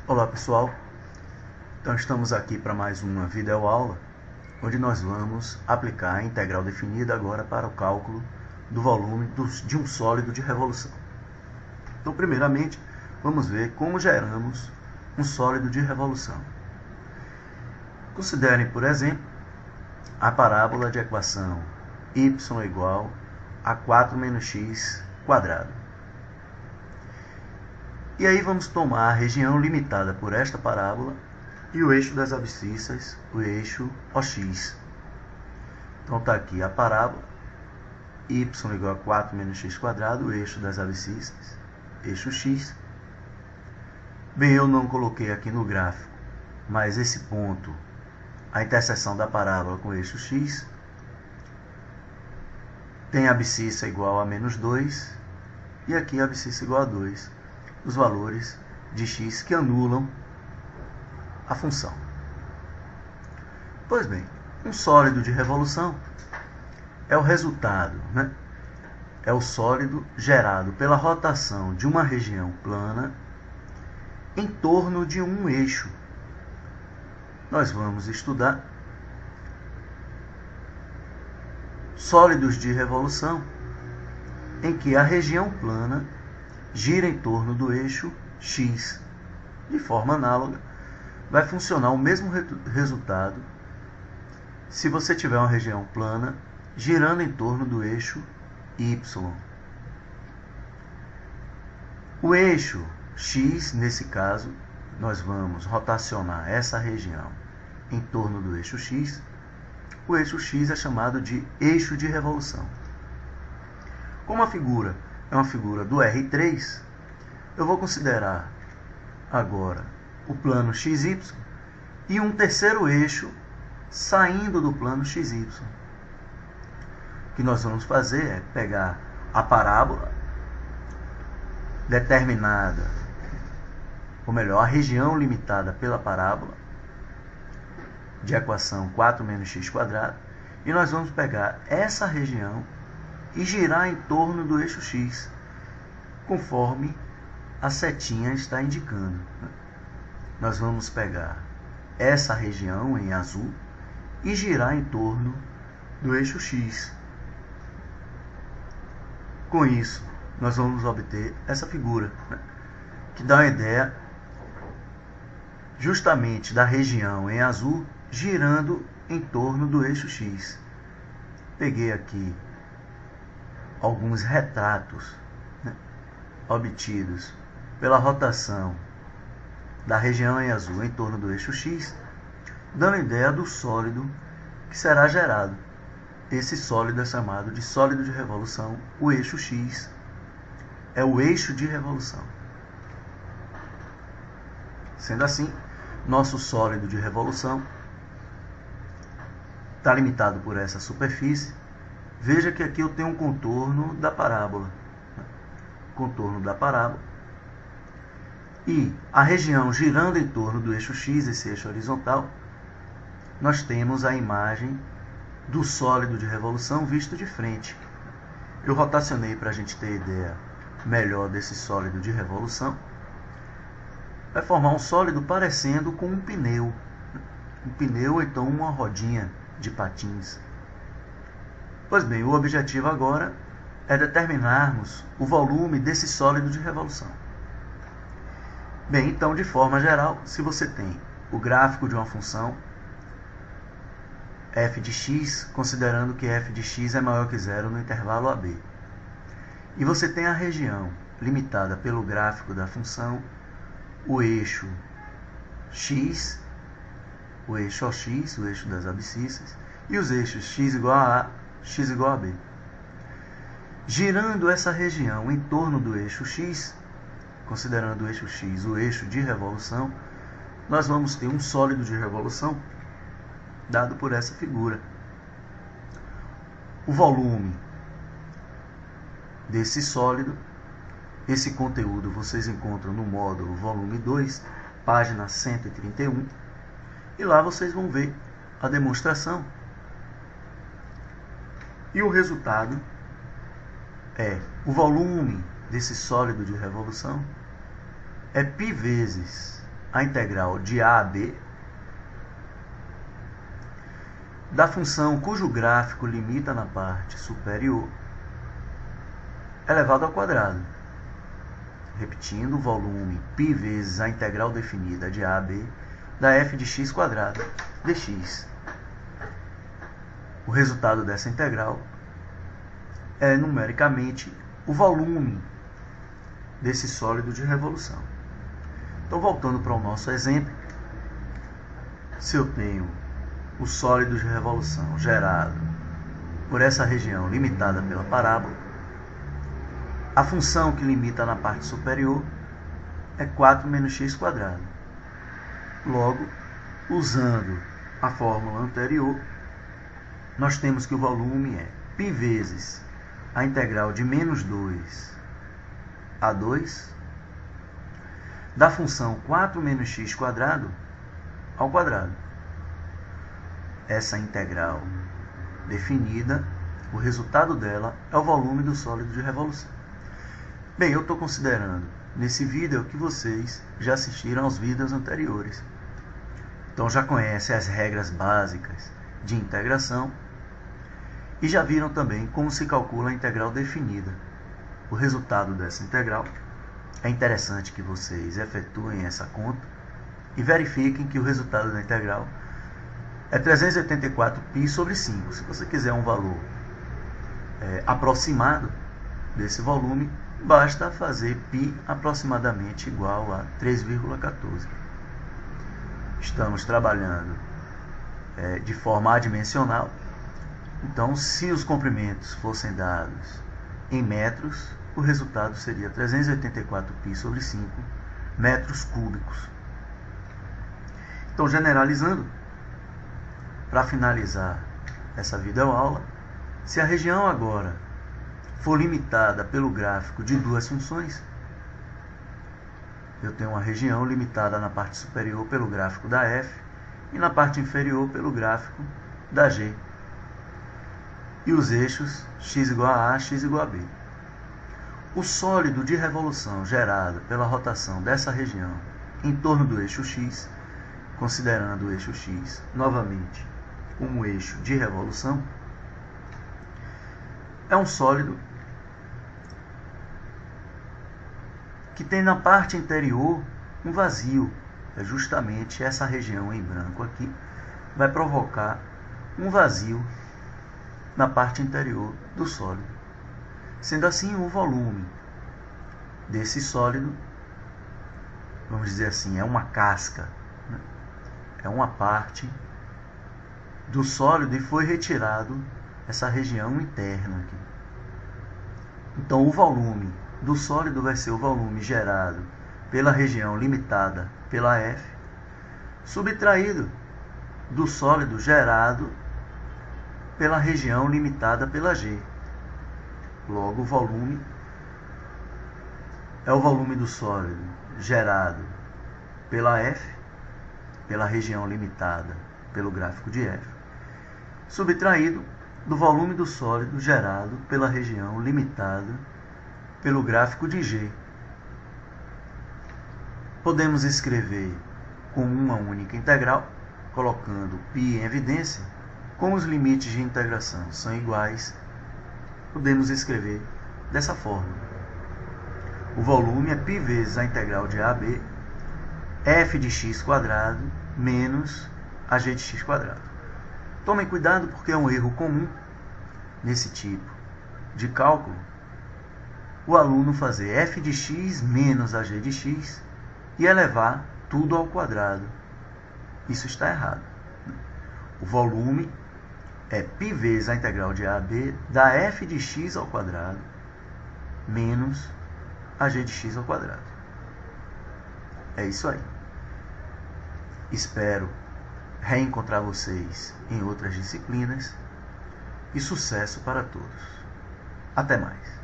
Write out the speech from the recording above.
Olá pessoal, então estamos aqui para mais uma videoaula, onde nós vamos aplicar a integral definida agora para o cálculo do volume de um sólido de revolução. Então primeiramente, vamos ver como geramos um sólido de revolução. Considerem, por exemplo, a parábola de equação y igual a 4 menos x quadrado. E aí vamos tomar a região limitada por esta parábola e o eixo das abscissas, o eixo OX. Então está aqui a parábola, y igual a 4 menos x quadrado, o eixo das abscissas, eixo x. Bem, eu não coloquei aqui no gráfico, mas esse ponto, a interseção da parábola com o eixo x, tem a abscissa igual a menos 2 e aqui a abscissa igual a 2. Os valores de x que anulam a função. Pois bem, um sólido de revolução é o resultado, é o sólido gerado pela rotação de uma região plana em torno de um eixo. Nós vamos estudar sólidos de revolução em que a região plana gira em torno do eixo x. De forma análoga, vai funcionar o mesmo resultado se você tiver uma região plana girando em torno do eixo y. O eixo x, nesse caso, nós vamos rotacionar essa região em torno do eixo x. O eixo x é chamado de eixo de revolução. Como a figura é uma figura do R3, eu vou considerar agora o plano XY e um terceiro eixo saindo do plano XY. O que nós vamos fazer é pegar a parábola determinada, ou melhor, a região limitada pela parábola de equação 4 menos x quadrado, e nós vamos pegar essa região e girar em torno do eixo x, conforme a setinha está indicando. Nós vamos pegar essa região em azul e girar em torno do eixo x. Com isso, nós vamos obter essa figura, que dá uma ideia justamente da região em azul girando em torno do eixo x. Peguei aqui alguns retratos obtidos pela rotação da região em azul em torno do eixo x, dando ideia do sólido que será gerado. Esse sólido é chamado de sólido de revolução. O eixo x é o eixo de revolução. Sendo assim, nosso sólido de revolução está limitado por essa superfície. Veja que aqui eu tenho um contorno da parábola. Contorno da parábola. E a região girando em torno do eixo x, esse eixo horizontal, nós temos a imagem do sólido de revolução visto de frente. Eu rotacionei para a gente ter ideia melhor desse sólido de revolução. Vai formar um sólido parecendo com um pneu. Um pneu ou então uma rodinha de patins. Pois bem, o objetivo agora é determinarmos o volume desse sólido de revolução. Bem, então, de forma geral, se você tem o gráfico de uma função f de x, considerando que f de x é maior que zero no intervalo AB, e você tem a região limitada pelo gráfico da função, o eixo x, o eixo OX, o eixo das abscissas, e os eixos x igual a A, x igual a B. Girando essa região em torno do eixo x, considerando o eixo x o eixo de revolução, nós vamos ter um sólido de revolução dado por essa figura. O volume desse sólido, esse conteúdo vocês encontram no módulo volume 2, página 131, e lá vocês vão ver a demonstração. E o resultado é o volume desse sólido de revolução é π vezes a integral de A a B da função cujo gráfico limita na parte superior elevado ao quadrado. Repetindo, o volume π vezes a integral definida de A a B da f de x quadrado dx. O resultado dessa integral é numericamente o volume desse sólido de revolução. Então, voltando para o nosso exemplo, se eu tenho o sólido de revolução gerado por essa região limitada pela parábola, a função que limita na parte superior é 4 menos x quadrado. Logo, usando a fórmula anterior, nós temos que o volume é π vezes a integral de menos 2 a 2 da função 4 menos x quadrado ao quadrado. Essa integral definida, o resultado dela é o volume do sólido de revolução. Bem, eu estou considerando nesse vídeo que vocês já assistiram aos vídeos anteriores. Então já conhecem as regras básicas de integração e já viram também como se calcula a integral definida. O resultado dessa integral, é interessante que vocês efetuem essa conta e verifiquem que o resultado da integral é 384π sobre 5. Se você quiser um valor aproximado desse volume, basta fazer π aproximadamente igual a 3,14. Estamos trabalhando de forma adimensional. Então, se os comprimentos fossem dados em metros, o resultado seria 384π sobre 5 metros cúbicos. Então, generalizando, para finalizar essa videoaula, se a região agora for limitada pelo gráfico de duas funções, eu tenho uma região limitada na parte superior pelo gráfico da f e na parte inferior pelo gráfico da g. E os eixos x igual a A, x igual a B. O sólido de revolução gerado pela rotação dessa região em torno do eixo x, considerando o eixo x novamente como eixo de revolução, é um sólido que tem na parte interior um vazio. É justamente essa região em branco aqui vai provocar um vazio na parte interior do sólido. Sendo assim, o volume desse sólido, vamos dizer assim, é uma casca, né? É uma parte do sólido e foi retirado essa região interna aqui. Então, o volume do sólido vai ser o volume gerado pela região limitada pela F, subtraído do sólido gerado pela região limitada pela G. Logo, o volume é o volume do sólido gerado pela F, pela região limitada pelo gráfico de F, subtraído do volume do sólido gerado pela região limitada pelo gráfico de G. Podemos escrever com uma única integral, colocando π em evidência. Como os limites de integração são iguais, podemos escrever dessa forma. O volume é π vezes a integral de A a B, f de x quadrado menos a g de x quadrado. Tomem cuidado porque é um erro comum nesse tipo de cálculo o aluno fazer f de x menos a g de x e elevar tudo ao quadrado. Isso está errado. O volume é π vezes a integral de A a B da f de x ao quadrado menos a g de x ao quadrado. É isso aí. Espero reencontrar vocês em outras disciplinas e sucesso para todos. Até mais.